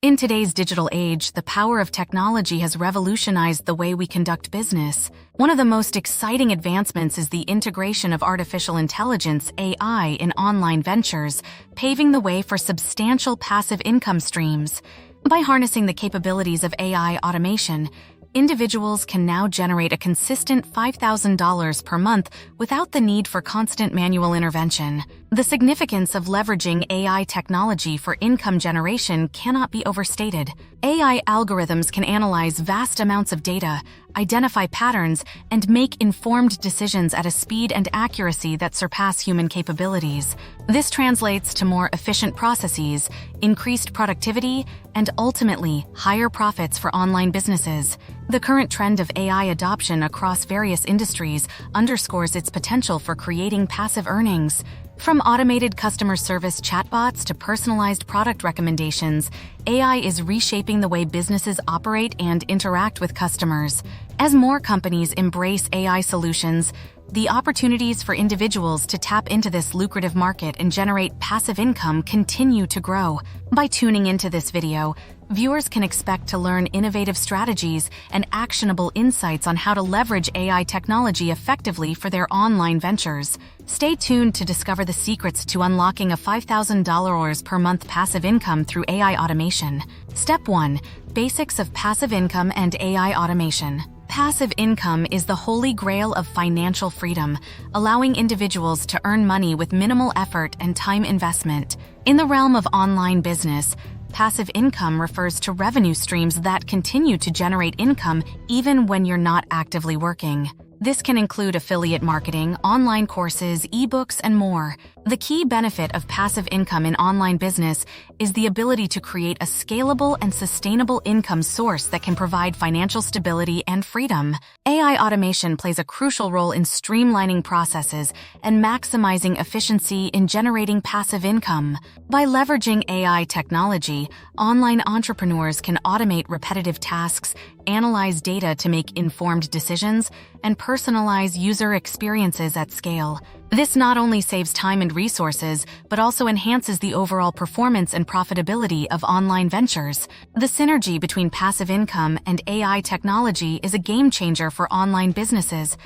In today's digital age, the power of technology has revolutionized the way we conduct business. One of the most exciting advancements is the integration of artificial intelligence (AI) in online ventures, paving the way for substantial passive income streams. By harnessing the capabilities of AI automation, individuals can now generate a consistent $5,000 per month without the need for constant manual intervention. The significance of leveraging AI technology for income generation cannot be overstated. AI algorithms can analyze vast amounts of data, identify patterns, and make informed decisions at a speed and accuracy that surpass human capabilities. This translates to more efficient processes, increased productivity, and ultimately, higher profits for online businesses. The current trend of AI adoption across various industries underscores its potential for creating passive earnings. From automated customer service chatbots to personalized product recommendations, AI is reshaping the way businesses operate and interact with customers. As more companies embrace AI solutions, the opportunities for individuals to tap into this lucrative market and generate passive income continue to grow. By tuning into this video, viewers can expect to learn innovative strategies and actionable insights on how to leverage AI technology effectively for their online ventures. Stay tuned to discover the secrets to unlocking a $5,000 per month passive income through AI automation. Step 1. Basics of passive income and AI automation. Passive income is the holy grail of financial freedom, allowing individuals to earn money with minimal effort and time investment. In the realm of online business, passive income refers to revenue streams that continue to generate income even when you're not actively working. This can include affiliate marketing, online courses, ebooks, and more. The key benefit of passive income in online business is the ability to create a scalable and sustainable income source that can provide financial stability and freedom. AI automation plays a crucial role in streamlining processes and maximizing efficiency in generating passive income. By leveraging AI technology, online entrepreneurs can automate repetitive tasks, analyze data to make informed decisions, and personalize user experiences at scale. This not only saves time and resources, but also enhances the overall performance and profitability of online ventures. The synergy between passive income and AI technology is a game changer for online businesses.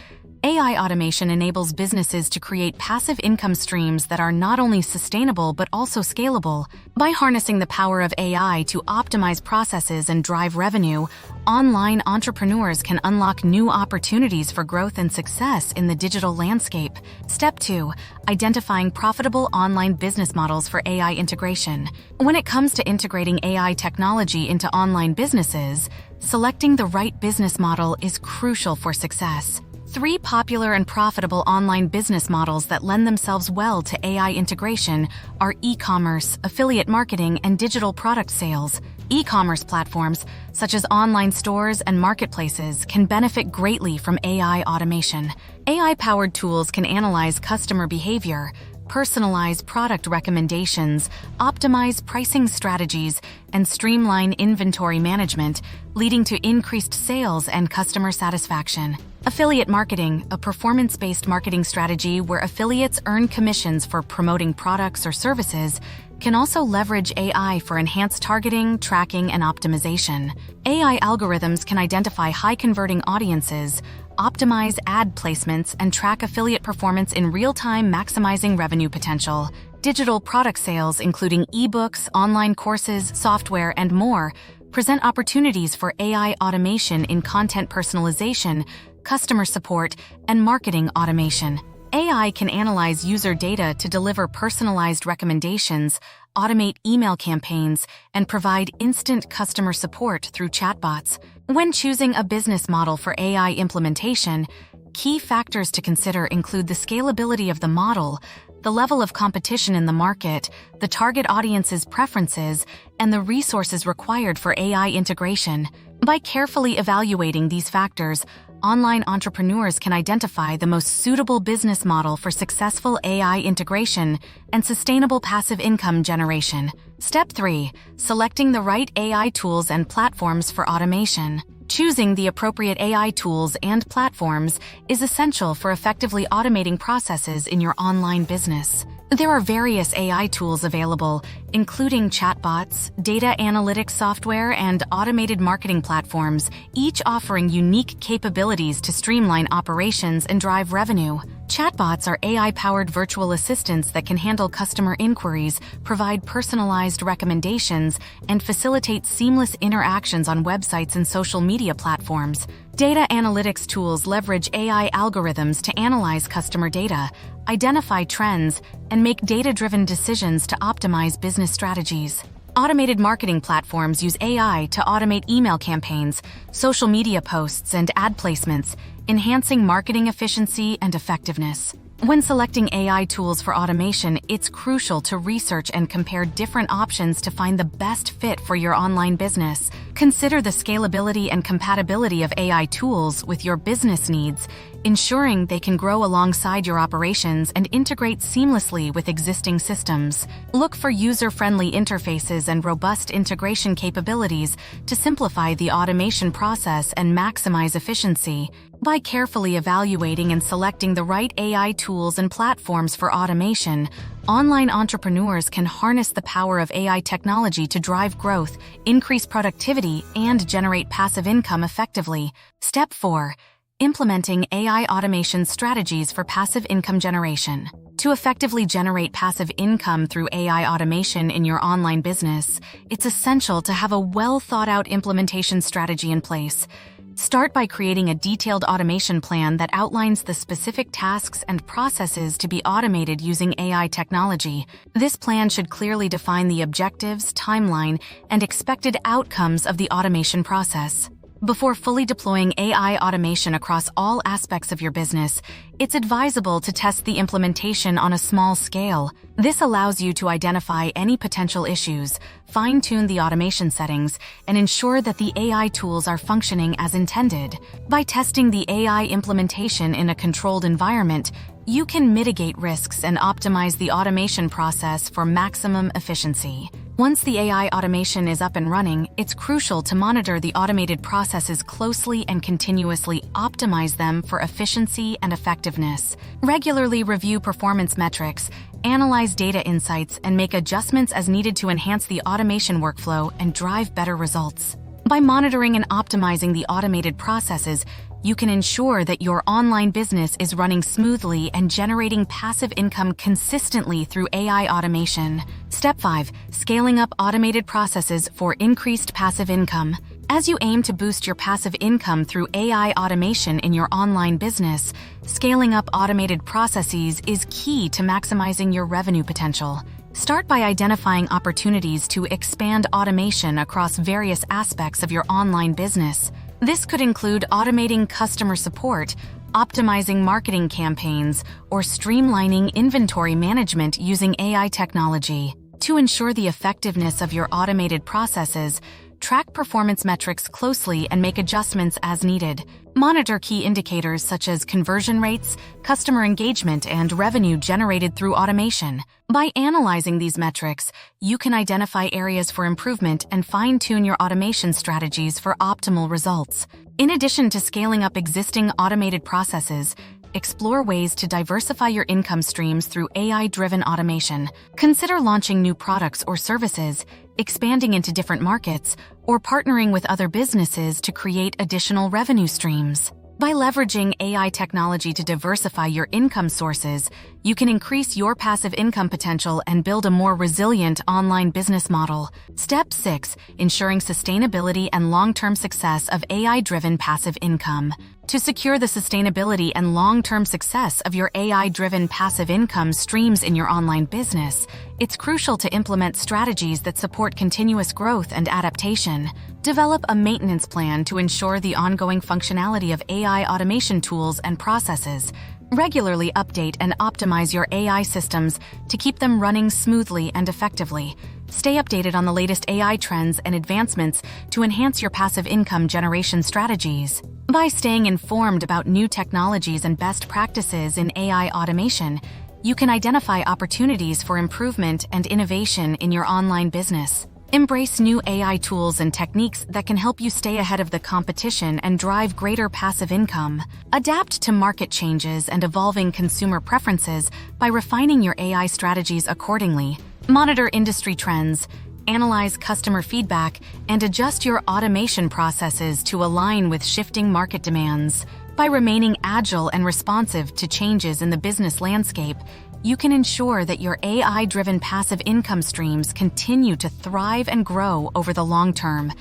AI automation enables businesses to create passive income streams that are not only sustainable but also scalable. By harnessing the power of AI to optimize processes and drive revenue, online entrepreneurs can unlock new opportunities for growth and success in the digital landscape. Step 2. Identifying profitable online business models for AI integration. When it comes to integrating AI technology into online businesses, selecting the right business model is crucial for success. 3 popular and profitable online business models that lend themselves well to AI integration are e-commerce, affiliate marketing, and digital product sales. E-commerce platforms, such as online stores and marketplaces, can benefit greatly from AI automation. AI-powered tools can analyze customer behavior, personalize product recommendations, optimize pricing strategies, and streamline inventory management, leading to increased sales and customer satisfaction. Affiliate marketing, a performance-based marketing strategy where affiliates earn commissions for promoting products or services, can also leverage AI for enhanced targeting, tracking, and optimization. AI algorithms can identify high-converting audiences, optimize ad placements, and track affiliate performance in real time, maximizing revenue potential. Digital product sales, including ebooks, online courses, software, and more, present opportunities for AI automation in content personalization, customer support, and marketing automation. AI can analyze user data to deliver personalized recommendations, automate email campaigns, and provide instant customer support through chatbots. When choosing a business model for AI implementation, key factors to consider include the scalability of the model, the level of competition in the market, the target audience's preferences, and the resources required for AI integration. By carefully evaluating these factors, online entrepreneurs can identify the most suitable business model for successful AI integration and sustainable passive income generation. Step 3. Selecting the right AI tools and platforms for automation. Choosing the appropriate AI tools and platforms is essential for effectively automating processes in your online business. There are various AI tools available, including chatbots, data analytics software, and automated marketing platforms, each offering unique capabilities to streamline operations and drive revenue. Chatbots are AI-powered virtual assistants that can handle customer inquiries, provide personalized recommendations, and facilitate seamless interactions on websites and social media platforms. Data analytics tools leverage AI algorithms to analyze customer data, identify trends, and make data-driven decisions to optimize business strategies. Automated marketing platforms use AI to automate email campaigns, social media posts, and ad placements, enhancing marketing efficiency and effectiveness. When selecting AI tools for automation, it's crucial to research and compare different options to find the best fit for your online business. Consider the scalability and compatibility of AI tools with your business needs, ensuring they can grow alongside your operations and integrate seamlessly with existing systems. Look for user-friendly interfaces and robust integration capabilities to simplify the automation process and maximize efficiency. By carefully evaluating and selecting the right AI tools and platforms for automation, online entrepreneurs can harness the power of AI technology to drive growth, increase productivity, and generate passive income effectively. Step 4. Implementing AI automation strategies for passive income generation. To effectively generate passive income through AI automation in your online business, it's essential to have a well-thought-out implementation strategy in place. Start by creating a detailed automation plan that outlines the specific tasks and processes to be automated using AI technology. This plan should clearly define the objectives, timeline, and expected outcomes of the automation process. Before fully deploying AI automation across all aspects of your business, it's advisable to test the implementation on a small scale. This allows you to identify any potential issues, fine-tune the automation settings, and ensure that the AI tools are functioning as intended. By testing the AI implementation in a controlled environment, you can mitigate risks and optimize the automation process for maximum efficiency. Once the AI automation is up and running, it's crucial to monitor the automated processes closely and continuously optimize them for efficiency and effectiveness. Regularly review performance metrics, analyze data insights, and make adjustments as needed to enhance the automation workflow and drive better results. By monitoring and optimizing the automated processes, you can ensure that your online business is running smoothly and generating passive income consistently through AI automation. Step 5. Scaling up automated processes for increased passive income. As you aim to boost your passive income through AI automation in your online business, scaling up automated processes is key to maximizing your revenue potential. Start by identifying opportunities to expand automation across various aspects of your online business. This could include automating customer support, optimizing marketing campaigns, or streamlining inventory management using AI technology. To ensure the effectiveness of your automated processes, track performance metrics closely and make adjustments as needed. Monitor key indicators such as conversion rates, customer engagement, and revenue generated through automation. By analyzing these metrics, you can identify areas for improvement and fine-tune your automation strategies for optimal results. In addition to scaling up existing automated processes, explore ways to diversify your income streams through AI-driven automation. Consider launching new products or services, expanding into different markets, or partnering with other businesses to create additional revenue streams. By leveraging AI technology to diversify your income sources, you can increase your passive income potential and build a more resilient online business model. Step 6. Ensuring sustainability and long-term success of AI-driven passive income. To secure the sustainability and long-term success of your AI-driven passive income streams in your online business, it's crucial to implement strategies that support continuous growth and adaptation. Develop a maintenance plan to ensure the ongoing functionality of AI automation tools and processes. Regularly update and optimize your AI systems to keep them running smoothly and effectively. Stay updated on the latest AI trends and advancements to enhance your passive income generation strategies. By staying informed about new technologies and best practices in AI automation, you can identify opportunities for improvement and innovation in your online business. Embrace new AI tools and techniques that can help you stay ahead of the competition and drive greater passive income. Adapt to market changes and evolving consumer preferences by refining your AI strategies accordingly. Monitor industry trends, analyze customer feedback, and adjust your automation processes to align with shifting market demands. By remaining agile and responsive to changes in the business landscape, you can ensure that your AI-driven passive income streams continue to thrive and grow over the long term.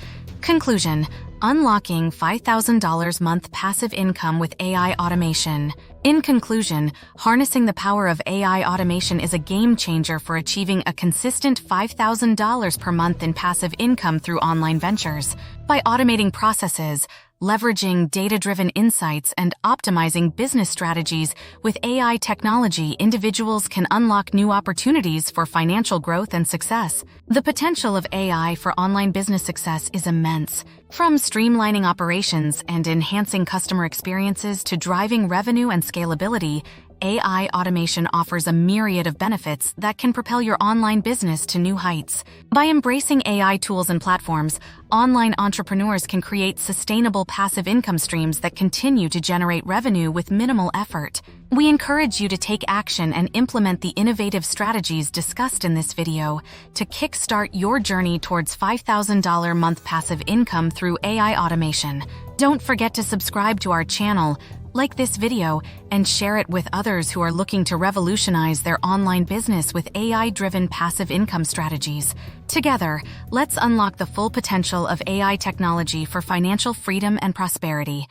Conclusion: unlocking $5,000 month passive income with AI automation. In conclusion, harnessing the power of AI automation is a game changer for achieving a consistent $5,000 per month in passive income through online ventures. By automating processes, leveraging data-driven insights, and optimizing business strategies with AI technology, individuals can unlock new opportunities for financial growth and success. The potential of AI for online business success is immense. From streamlining operations and enhancing customer experiences to driving revenue and scalability, AI automation offers a myriad of benefits that can propel your online business to new heights. By embracing AI tools and platforms, online entrepreneurs can create sustainable passive income streams that continue to generate revenue with minimal effort. We encourage you to take action and implement the innovative strategies discussed in this video to kickstart your journey towards $5,000 month passive income through AI automation. Don't forget to subscribe to our channel, like this video, and share it with others who are looking to revolutionize their online business with AI-driven passive income strategies. Together, let's unlock the full potential of AI technology for financial freedom and prosperity.